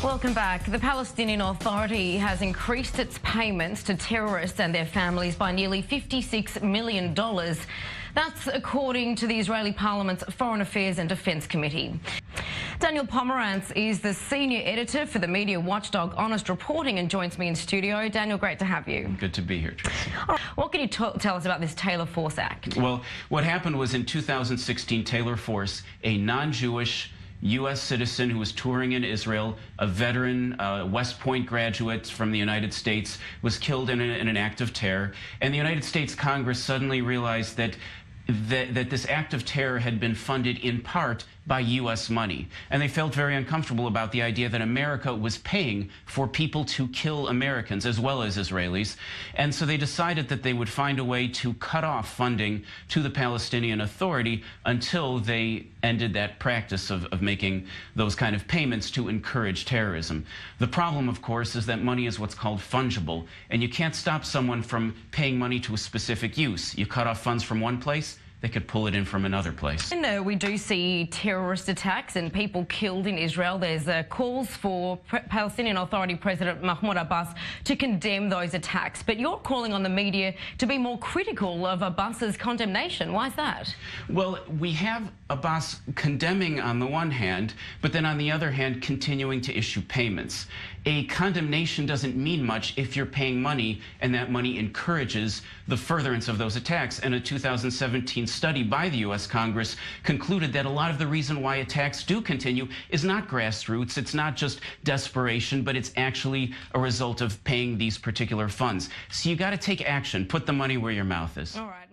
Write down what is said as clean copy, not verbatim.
Welcome back. The Palestinian Authority has increased its payments to terrorists and their families by nearly $56 million. That's according to the Israeli Parliament's Foreign Affairs and Defence Committee. Daniel Pomerantz is the senior editor for the media watchdog Honest Reporting and joins me in studio. Daniel, great to have you. Good to be here, Tracy. All right, what can you tell us about this Taylor Force Act? Well, what happened was in 2016, Taylor Force, a non-Jewish U.S. citizen who was touring in Israel, a veteran West Point graduate from the United States, was killed in an act of terror. And the United States Congress suddenly realized that this act of terror had been funded in part by U.S. money. And they felt very uncomfortable about the idea that America was paying for people to kill Americans as well as Israelis. And so they decided that they would find a way to cut off funding to the Palestinian Authority until they ended that practice of making those kind of payments to encourage terrorism. The problem, of course, is that money is what's called fungible, and you can't stop someone from paying money to a specific use. You cut off funds from one place, they could pull it in from another place. And we do see terrorist attacks and people killed in Israel. There's calls for Palestinian Authority President Mahmoud Abbas to condemn those attacks. But you're calling on the media to be more critical of Abbas's condemnation. Why is that? Well, we have Abbas condemning on the one hand, but then on the other hand continuing to issue payments. A condemnation doesn't mean much if you're paying money and that money encourages the furtherance of those attacks. And a 2017 study by the U.S. Congress concluded that a lot of the reason why attacks do continue is not grassroots, it's not just desperation, but it's actually a result of paying these particular funds. So you got to take action, put the money where your mouth is. All right.